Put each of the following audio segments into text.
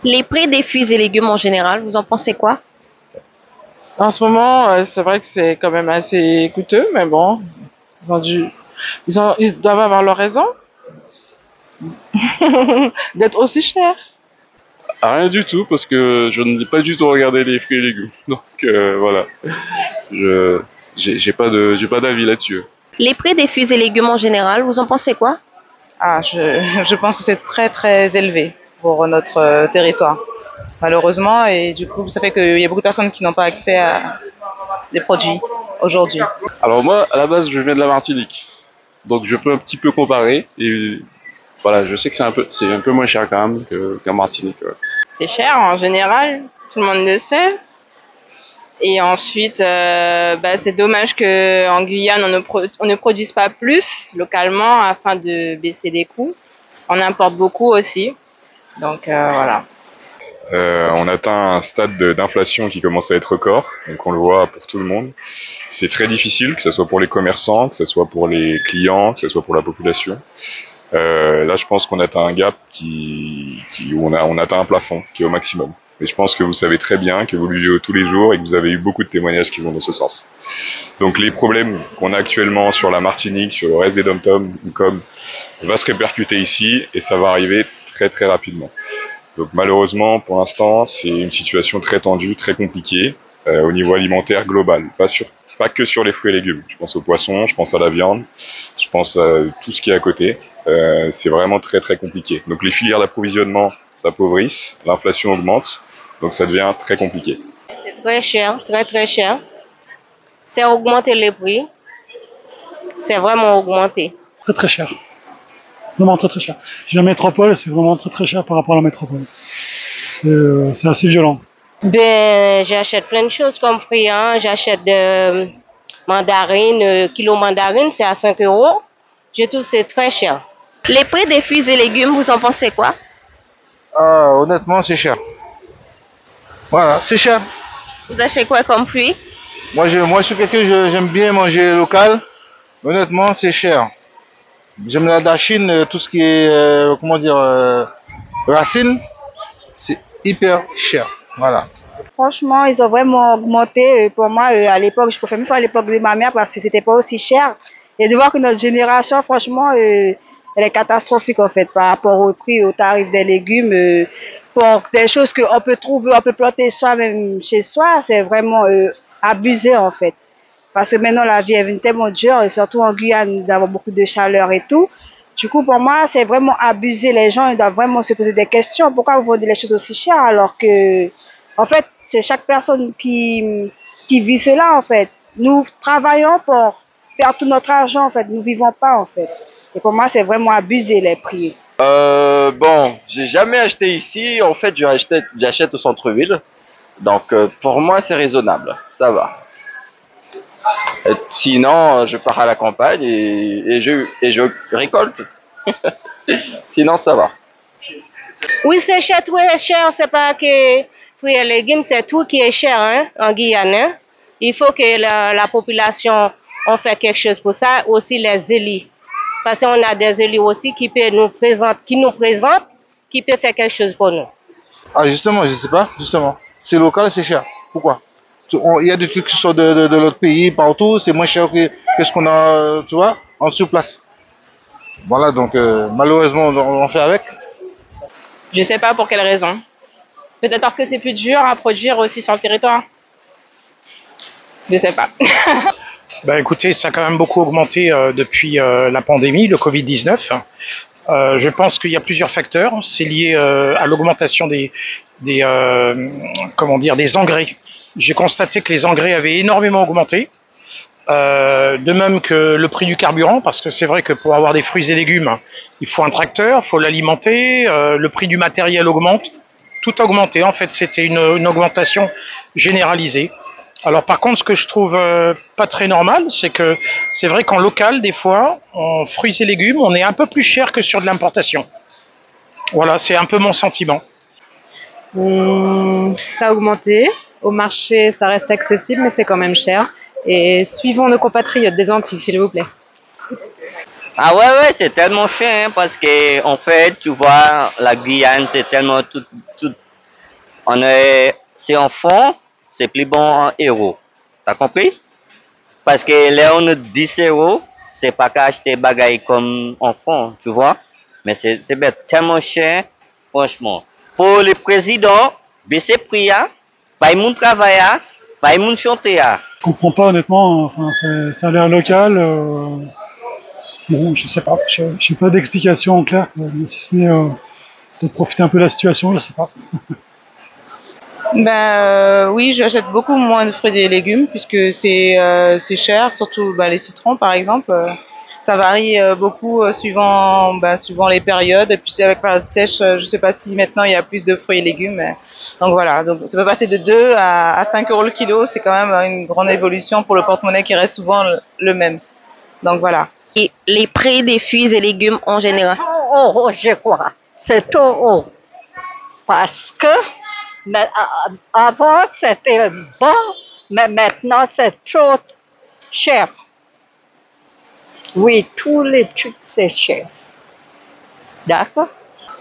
Les prix des fruits et légumes en général, vous en pensez quoi? En ce moment, c'est vrai que c'est quand même assez coûteux, mais bon, ils ont dû, ils doivent avoir leur raison d'être aussi chers. Ah, rien du tout, parce que je n'ai pas du tout regardé les fruits et légumes. Donc voilà, je j'ai pas d'avis là-dessus. Les prix des fruits et légumes en général, vous en pensez quoi? Je pense que c'est très très élevé pour notre territoire, malheureusement, et du coup, ça fait qu'il y a beaucoup de personnes qui n'ont pas accès à des produits aujourd'hui. Alors moi, à la base, je viens de la Martinique, donc je peux un petit peu comparer. Et voilà, je sais que c'est un peu moins cher quand même qu'en Martinique. Ouais. C'est cher en général, tout le monde le sait. Et ensuite, c'est dommage qu'en Guyane, on ne produise pas plus localement afin de baisser les coûts. On importe beaucoup aussi. Donc voilà. On atteint un stade d'inflation qui commence à être record, donc on le voit pour tout le monde. C'est très difficile, que ce soit pour les commerçants, que ce soit pour les clients, que ce soit pour la population. Là, je pense qu'on atteint un gap où on atteint un plafond qui est au maximum. Mais je pense que vous savez très bien que vous le vivez tous les jours et que vous avez eu beaucoup de témoignages qui vont dans ce sens. Donc les problèmes qu'on a actuellement sur la Martinique, sur le reste des dom-toms, comme va se répercuter ici et ça va arriver très très rapidement. Donc malheureusement, pour l'instant, c'est une situation très tendue, très compliquée au niveau alimentaire global, pas que sur les fruits et légumes. Je pense aux poissons, je pense à la viande, je pense à tout ce qui est à côté. C'est vraiment très très compliqué. Donc les filières d'approvisionnement s'appauvrissent, l'inflation augmente, donc ça devient très compliqué. C'est très cher, très très cher. C'est augmenter les prix. C'est vraiment augmenté. Très très cher. Vraiment très très cher. La métropole, c'est vraiment très très cher par rapport à la métropole. C'est assez violent. Ben, j'achète plein de choses comme fruits. Hein. J'achète de mandarines, kilo mandarine, c'est à 5 euros. Je trouve que c'est très cher. Les prix des fruits et légumes, vous en pensez quoi? Honnêtement, c'est cher. Voilà, c'est cher. Vous achetez quoi comme fruits? Moi, je suis quelqu'un, j'aime bien manger local. Honnêtement, c'est cher. J'aime la dachine, tout ce qui est, racine, c'est hyper cher. Voilà. Franchement, ils ont vraiment augmenté. Pour moi, à l'époque, je préfère même pas à l'époque de ma mère parce que c'était pas aussi cher. Et de voir que notre génération, franchement, elle est catastrophique en fait par rapport au prix, au tarif des légumes. Pour des choses qu'on peut trouver, on peut planter soi-même chez soi, c'est vraiment abusé en fait. Parce que maintenant, la vie est devenue tellement dure, et surtout en Guyane, nous avons beaucoup de chaleur et tout. Du coup, pour moi, c'est vraiment abusé. Les gens ils doivent vraiment se poser des questions. Pourquoi vous vendez les choses aussi chères alors que, en fait, c'est chaque personne qui vit cela, en fait. Nous travaillons pour faire tout notre argent, en fait. Nous vivons pas, en fait. Et pour moi, c'est vraiment abusé, les prix. Bon, j'ai jamais acheté ici. En fait, j'achète au centre-ville. Donc, pour moi, c'est raisonnable. Ça va. Sinon, je pars à la campagne et je récolte. Sinon, ça va. Oui, c'est cher, très cher. C'est pas que fruits et légumes, c'est tout qui est cher hein, en Guyane. Hein. Il faut que la population en fait quelque chose pour ça. Aussi les élus. Parce qu'on a des élus aussi qui nous présentent, qui peuvent faire quelque chose pour nous. Ah, justement, je sais pas, justement. C'est local, c'est cher. Pourquoi? Il y a des trucs qui sont de l'autre pays, partout, c'est moins cher que ce qu'on a, tu vois, en surplace. Voilà, donc malheureusement, on fait avec. Je sais pas pour quelle raison. Peut-être parce que c'est plus dur à produire aussi sur le territoire. Je sais pas. Ben écoutez, ça a quand même beaucoup augmenté depuis la pandémie, le Covid-19. Je pense qu'il y a plusieurs facteurs. C'est lié à l'augmentation des engrais. J'ai constaté que les engrais avaient énormément augmenté. De même que le prix du carburant, parce que c'est vrai que pour avoir des fruits et légumes, il faut un tracteur, il faut l'alimenter, le prix du matériel augmente, tout a augmenté. En fait, c'était une augmentation généralisée. Alors par contre, ce que je trouve pas très normal, c'est que c'est vrai qu'en local, des fois, en fruits et légumes, on est un peu plus cher que sur de l'importation. Voilà, c'est un peu mon sentiment. Ça a augmenté. Au marché, ça reste accessible, mais c'est quand même cher. Et suivons nos compatriotes des Antilles, s'il vous plaît. Ah ouais, c'est tellement cher, hein, parce que en fait, tu vois, la Guyane, c'est tellement tout c'est en fond, c'est plus bon en euros. T'as compris? Parce que là, on a 10 euros, c'est pas qu'à acheter bagaille comme en fond, tu vois? Mais c'est bête, tellement cher, franchement. Pour le président, baisser prix, pas y mon travail, pas y mon chanter. Je comprends pas honnêtement, enfin, ça a l'air local. Bon, je sais pas, j'ai pas d'explication en clair, si ce n'est peut-être profiter un peu de la situation, je sais pas. Oui, j'achète beaucoup moins de fruits et légumes puisque c'est cher, surtout les citrons par exemple. Ça varie beaucoup suivant les périodes. Et puis c'est avec période sèche, je sais pas si maintenant il y a plus de fruits et légumes. Donc voilà, donc ça peut passer de 2 à 5 euros le kilo. C'est quand même une grande évolution pour le porte-monnaie qui reste souvent le même. Donc voilà. Et les prix des fruits et légumes en général? Oh, je crois. C'est trop haut. Parce que avant c'était bon, mais maintenant c'est trop cher. Oui, tous les trucs c'est cher. D'accord?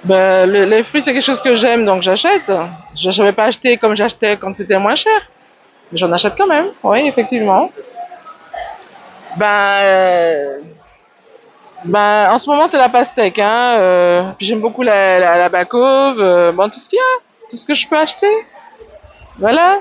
Les fruits, c'est quelque chose que j'aime, donc j'achète. Je ne vais pas acheter comme j'achetais quand c'était moins cher. Mais j'en achète quand même, oui, effectivement. En ce moment, c'est la pastèque. Puis j'aime beaucoup la bacauve. Tout ce qu'il y a, tout ce que je peux acheter. Voilà.